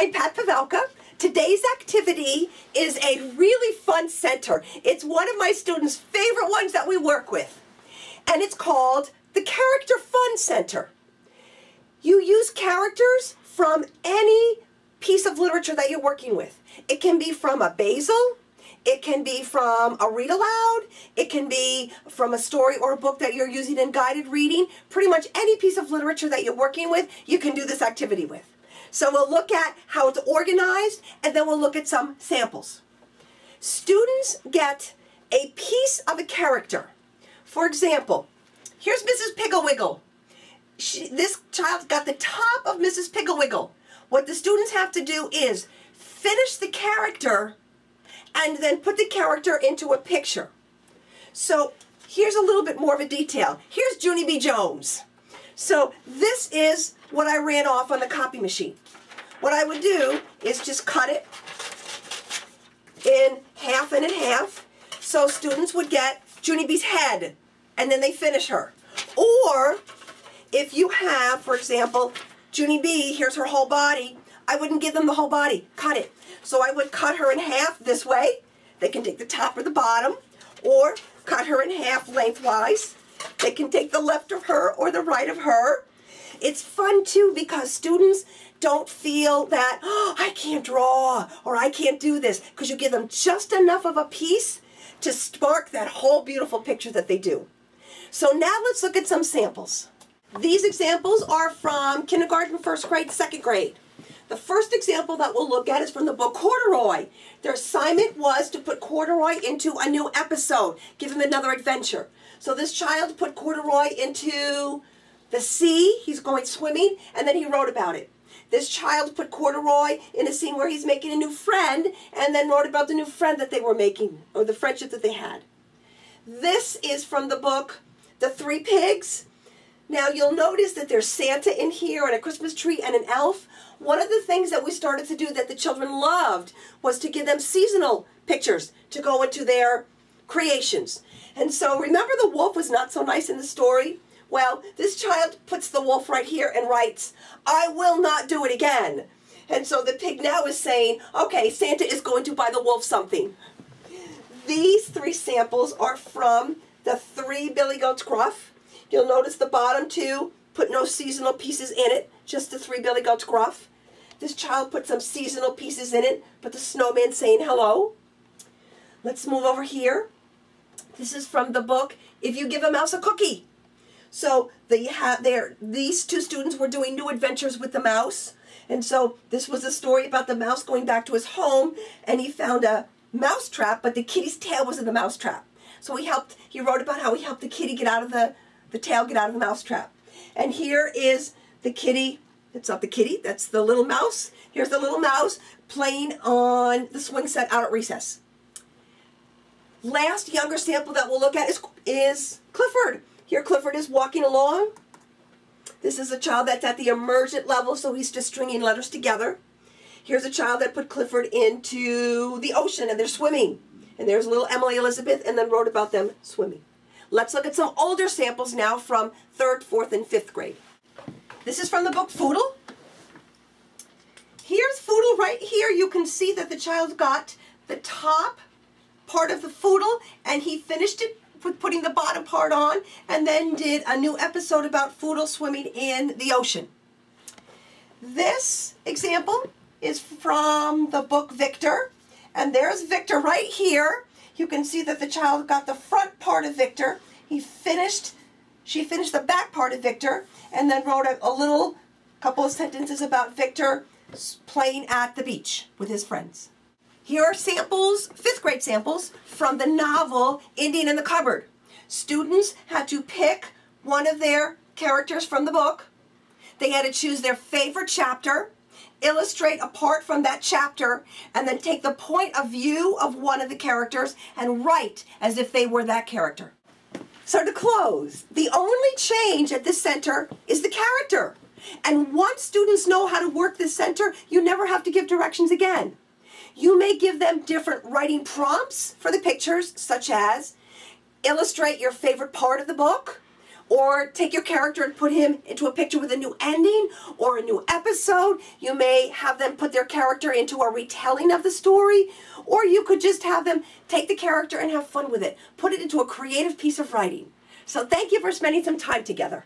I'm Pat Pavelka. Today's activity is a really fun center. It's one of my students' favorite ones that we work with. And it's called the Character Fun Center. You use characters from any piece of literature that you're working with. It can be from a Basil, it can be from a read aloud, it can be from a story or a book that you're using in guided reading. Pretty much any piece of literature that you're working with, you can do this activity with. So we'll look at how it's organized, and then we'll look at some samples. Students get a piece of a character. For example, here's Mrs. Piggle-Wiggle. This child got the top of Mrs. Piggle-Wiggle. What the students have to do is finish the character and then put the character into a picture. So here's a little bit more of a detail. Here's Junie B. Jones. So this is what I ran off on the copy machine. What I would do is just cut it in half and in half. So students would get Junie B's head, and then they finish her. Or if you have, for example, Junie B, here's her whole body, I wouldn't give them the whole body, cut it. So I would cut her in half this way. They can take the top or the bottom, or cut her in half lengthwise. They can take the left of her or the right of her. It's fun too because students don't feel that, oh, I can't draw or I can't do this, because you give them just enough of a piece to spark that whole beautiful picture that they do. So now let's look at some samples. These examples are from kindergarten, first grade, second grade. The first example that we'll look at is from the book Corduroy. Their assignment was to put Corduroy into a new episode, give him another adventure. So this child put Corduroy into the sea, he's going swimming, and then he wrote about it. This child put Corduroy in a scene where he's making a new friend, and then wrote about the new friend that they were making, or the friendship that they had. This is from the book The Three Pigs. Now you'll notice that there's Santa in here, and a Christmas tree, and an elf. One of the things that we started to do that the children loved was to give them seasonal pictures to go into their creations. And so remember the wolf was not so nice in the story? Well, this child puts the wolf right here and writes, I will not do it again. And so the pig now is saying, okay, Santa is going to buy the wolf something. These three samples are from the Three Billy Goats Gruff. You'll notice the bottom two put no seasonal pieces in it, just the Three Billy Goats Gruff. This child put some seasonal pieces in it, but the snowman saying hello. Let's move over here. This is from the book If You Give a Mouse a Cookie. So these two students were doing new adventures with the mouse. And so this was a story about the mouse going back to his home, and he found a mouse trap, but the kitty's tail was in the mouse trap. So he wrote about how he helped the kitty get out of the tail, get out of the mouse trap. And here is the kitty. It's not the kitty, that's the little mouse. Here's the little mouse playing on the swing set out at recess. Last younger sample that we'll look at is Clifford. Here Clifford is walking along. This is a child that's at the emergent level, so he's just stringing letters together. Here's a child that put Clifford into the ocean, and they're swimming. And there's little Emily Elizabeth, and then wrote about them swimming. Let's look at some older samples now from 3rd, 4th, and 5th grade. This is from the book Foodle. Here's Foodle right here. You can see that the child got the top part of the Foodle, and he finished it with putting the bottom part on, and then did a new episode about Foodle swimming in the ocean. This example is from the book Victor, and there's Victor right here. You can see that the child got the front part of Victor. She finished the back part of Victor, and then wrote a couple of sentences about Victor playing at the beach with his friends. Here are samples, 5th grade samples, from the novel Indian in the Cupboard. Students had to pick one of their characters from the book. They had to choose their favorite chapter, illustrate a part from that chapter, and then take the point of view of one of the characters and write as if they were that character. So to close, the only change at this center is the character. And once students know how to work this center, you never have to give directions again. You may give them different writing prompts for the pictures, such as illustrate your favorite part of the book, or take your character and put him into a picture with a new ending or a new episode. You may have them put their character into a retelling of the story, or you could just have them take the character and have fun with it. Put it into a creative piece of writing. So thank you for spending some time together.